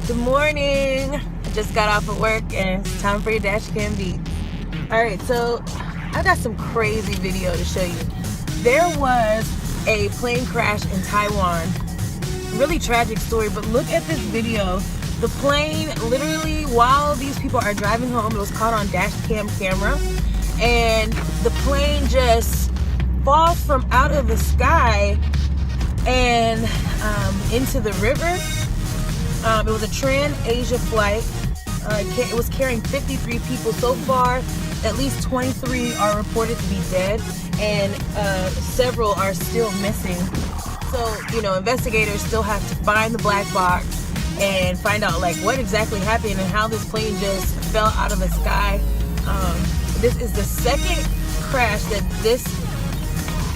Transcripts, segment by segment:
Good morning. I just got off of work and it's time for your DashCamDeets. Alright, so I got some crazy video to show you. There was a plane crash in Taiwan. Really tragic story, but look at this video. The plane, literally, while these people are driving home, it was caught on DashCam camera, and the plane just falls from out of the sky and into the river. It was a Trans-Asia flight. It was carrying 53 people so far. At least 23 are reported to be dead, and several are still missing. So, you know, investigators still have to find the black box and find out like what exactly happened and how this plane just fell out of the sky. This is the second crash that this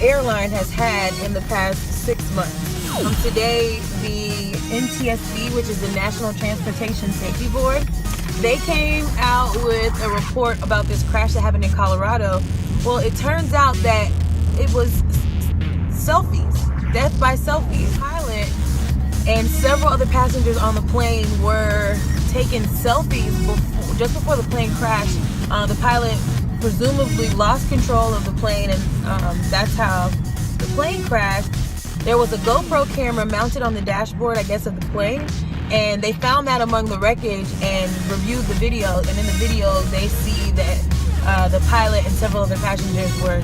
airline has had in the past 6 months. Today, the NTSB, which is the National Transportation Safety Board, they came out with a report about this crash that happened in Colorado. Well, it turns out that it was selfies, death by selfies. The pilot and several other passengers on the plane were taking selfies just before the plane crashed. The pilot presumably lost control of the plane, and that's how the plane crashed. There was a GoPro camera mounted on the dashboard, I guess, of the plane, and they found that among the wreckage and reviewed the video. And in the video, they see that the pilot and several other passengers were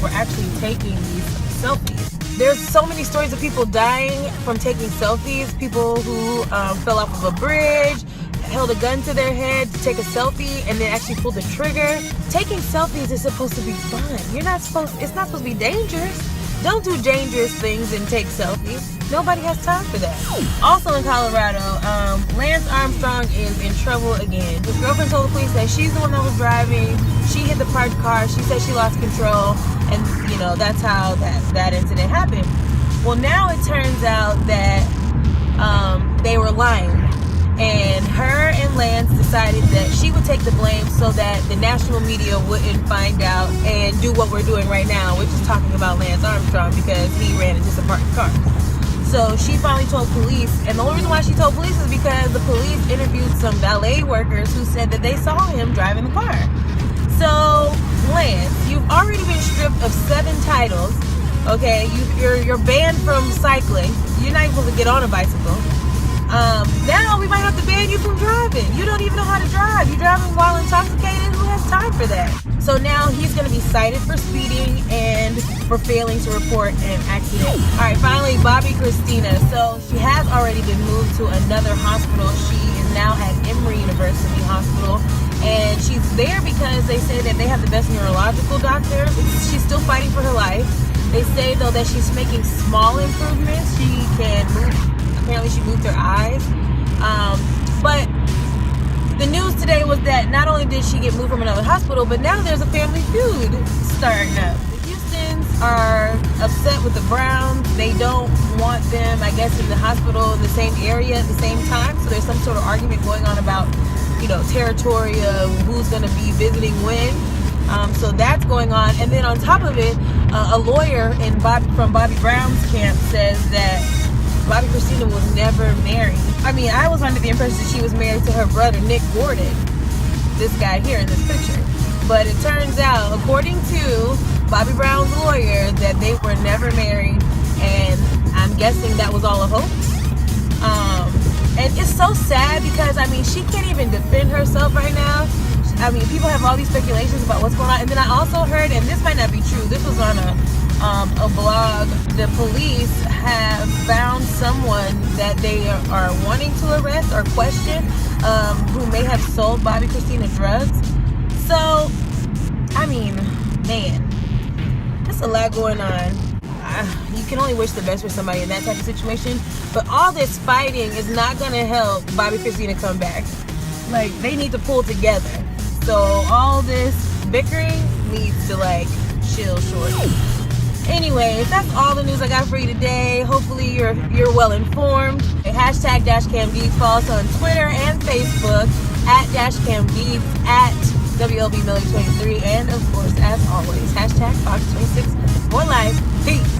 actually taking these selfies. There's so many stories of people dying from taking selfies. People who fell off of a bridge, held a gun to their head to take a selfie, and then actually pulled the trigger. Taking selfies is supposed to be fun. It's not supposed to be dangerous. Don't do dangerous things and take selfies. Nobody has time for that. Also in Colorado, Lance Armstrong is in trouble again. His girlfriend told the police that she's the one that was driving. She hit the parked car. She said she lost control, and you know that's how that incident happened. Well, now it turns out that they were lying, and her and Lance decided that she would take the blame so that the national media wouldn't find out and do what we're doing right now, which is talking about Lance Armstrong because he ran into some parked cars. So she finally told police, and the only reason why she told police is because the police interviewed some valet workers who said that they saw him driving the car. So, Lance, you've already been stripped of 7 titles, okay? You're banned from cycling. You're not even supposed to get on a bicycle. Now we might have to ban you from driving. You don't even know how to drive. You're driving while intoxicated. Who has time for that? So now he's going to be cited for speeding and for failing to report an accident. All right, finally, Bobbi Kristina. So she has already been moved to another hospital. She is now at Emory University Hospital, and she's there because they say that they have the best neurological doctor. She's still fighting for her life. They say though that she's making small improvements. She can move. Apparently she moved her eyes. But the news today was that not only did she get moved from another hospital, but now there's a family feud starting up. The Houstons are upset with the Browns. They don't want them, I guess, in the hospital in the same area at the same time. So there's some sort of argument going on about, you know, territory of who's going to be visiting when. So that's going on. And then on top of it, a lawyer from Bobby Brown's camp says that Bobbi Kristina was never married. I mean, I was under the impression that she was married to her brother, Nick Gordon, this guy here in this picture. But it turns out, according to Bobby Brown's lawyer, that they were never married, and I'm guessing that was all a hoax. And it's so sad because, I mean, she can't even defend herself right now. I mean, people have all these speculations about what's going on. And then I also heard, and this might not be true, this was on a blog, the police have found someone that they are wanting to arrest or question who may have sold Bobbi Kristina drugs. So, I mean, man, there's a lot going on. You can only wish the best for somebody in that type of situation, but all this fighting is not going to help Bobbi Kristina come back. Like, they need to pull together. So all this bickering needs to like chill short. Anyways, that's all the news I got for you today. Hopefully you're well informed. Hashtag DashCamDeets. Follow us on Twitter and Facebook at DashCamDeets, at WLBMillie23, and of course, as always, hashtag Fox26 for life. Peace.